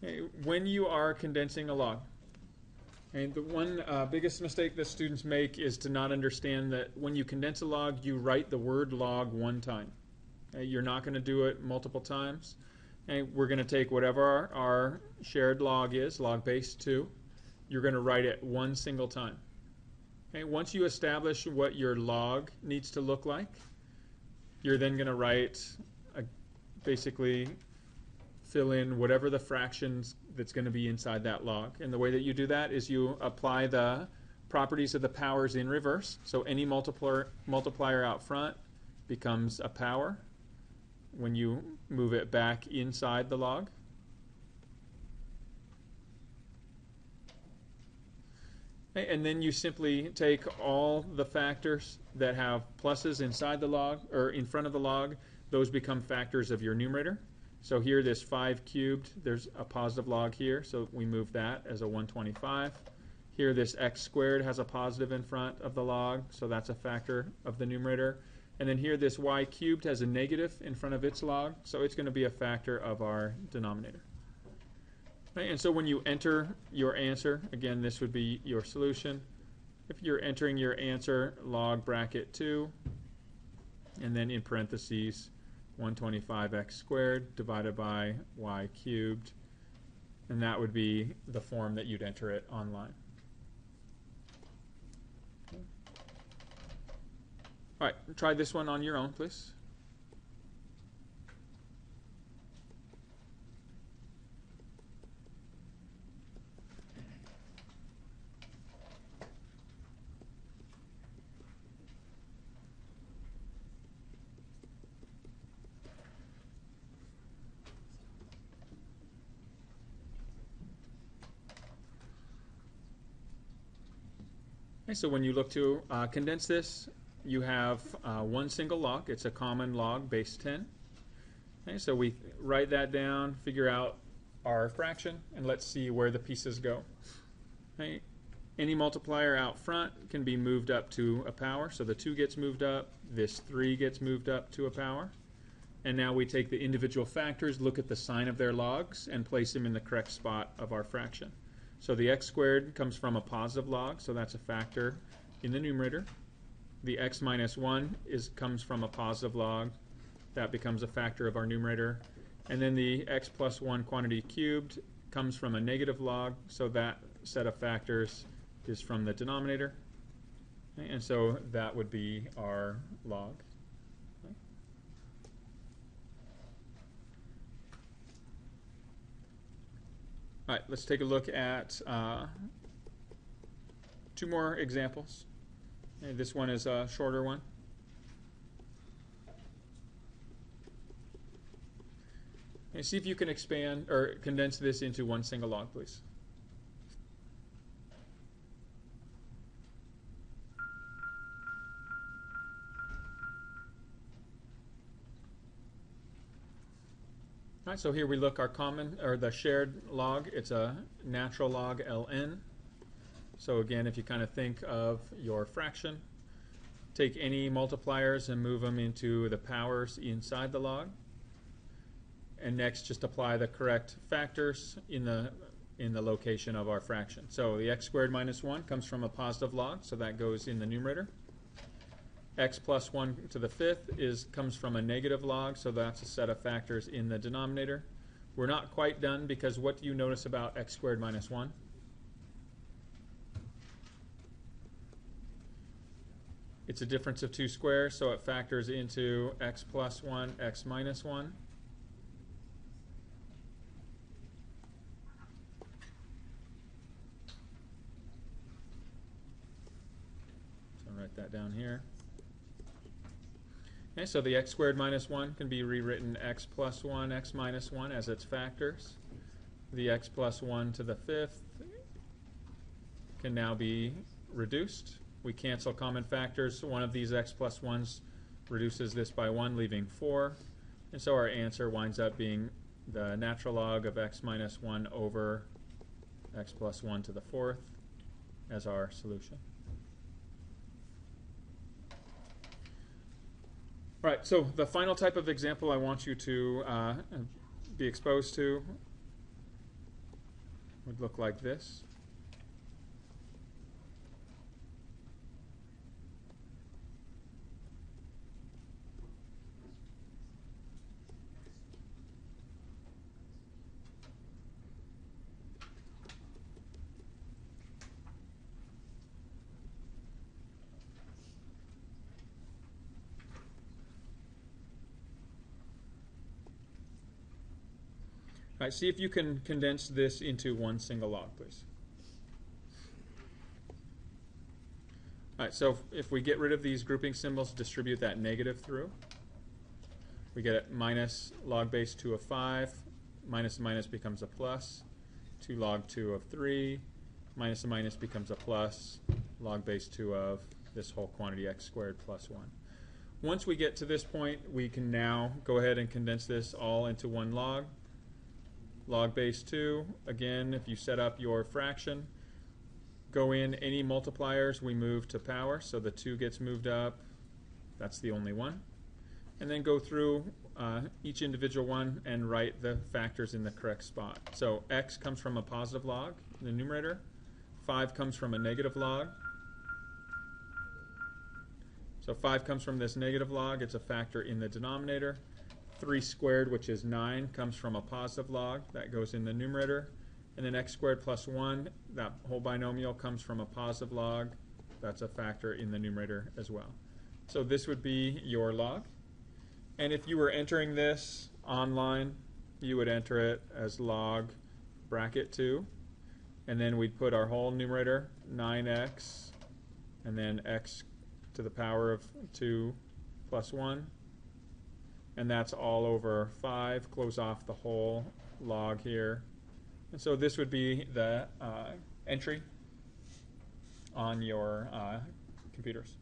Okay, when you are condensing a log, and the one biggest mistake that students make is to not understand that when you condense a log, you write the word log one time. You're not going to do it multiple times. We're going to take whatever our shared log is, log base 2. You're going to write it one single time. Once you establish what your log needs to look like, you're then going to write, basically fill in whatever the fractions that's going to be inside that log. And the way that you do that is you apply the properties of the powers in reverse. So any multiplier out front becomes a power when you move it back inside the log. And then you simply take all the factors that have pluses inside the log, or in front of the log. Those become factors of your numerator. So here, this 5 cubed, there's a positive log here, so we move that as a 125. Here, this x squared has a positive in front of the log, so that's a factor of the numerator. And then here, this y cubed has a negative in front of its log, so it's going to be a factor of our denominator. Right, and so when you enter your answer, again, this would be your solution. If you're entering your answer, log bracket 2, and then in parentheses, 125x squared divided by y cubed, and that would be the form that you'd enter it online. Okay. All right, try this one on your own, please. Okay, so when you look to condense this, you have one single log. It's a common log, base 10. Okay, so we write that down, figure out our fraction, and let's see where the pieces go. Okay, any multiplier out front can be moved up to a power. So the 2 gets moved up, this 3 gets moved up to a power. And now we take the individual factors, look at the sign of their logs, and place them in the correct spot of our fraction. So the x squared comes from a positive log, so that's a factor in the numerator. The x minus 1 comes from a positive log. That becomes a factor of our numerator. And then the x plus 1 quantity cubed comes from a negative log, so that set of factors is from the denominator. Okay, and so that would be our log. Okay. All right, let's take a look at 2 more examples. Okay, this one is a shorter one. Okay, see if you can expand or condense this into one single log, please. All right, so here we look our common, or the shared log. It's a natural log ln. So again, if you kind of think of your fraction, take any multipliers and move them into the powers inside the log. And next, just apply the correct factors in the location of our fraction. So the x squared minus 1 comes from a positive log, so that goes in the numerator. X plus 1 to the 5th comes from a negative log, so that's a set of factors in the denominator. We're not quite done, because what do you notice about x squared minus 1? It's a difference of 2 squares, so it factors into x plus 1, x minus 1. So I'll write that down here. Okay, so the x squared minus 1 can be rewritten x plus 1, x minus 1 as its factors. The x plus 1 to the 5th can now be reduced. We cancel common factors. One of these x plus 1s reduces this by 1, leaving 4. And so our answer winds up being the natural log of x minus 1 over x plus 1 to the 4th as our solution. All right, so the final type of example I want you to be exposed to would look like this. All right, see if you can condense this into one single log, please. All right, so if we get rid of these grouping symbols, distribute that negative through, we get minus log base 2 of 5, minus minus becomes a plus, 2 log 2 of 3, minus a minus becomes a plus, log base 2 of this whole quantity x squared plus 1. Once we get to this point, we can now go ahead and condense this all into one log. Log base 2, again, if you set up your fraction, go in any multipliers, we move to power, so the 2 gets moved up, that's the only one. And then go through each individual one and write the factors in the correct spot. So x comes from a positive log in the numerator, 5 comes from a negative log. So 5 comes from this negative log, it's a factor in the denominator. 3 squared, which is 9, comes from a positive log, that goes in the numerator. And then x squared plus 1, that whole binomial comes from a positive log, that's a factor in the numerator as well. So this would be your log. And if you were entering this online, you would enter it as log bracket 2. And then we'd put our whole numerator, 9x, and then x to the power of 2 plus 1. And that's all over 5. Close off the whole log here. And so this would be the entry on your computers.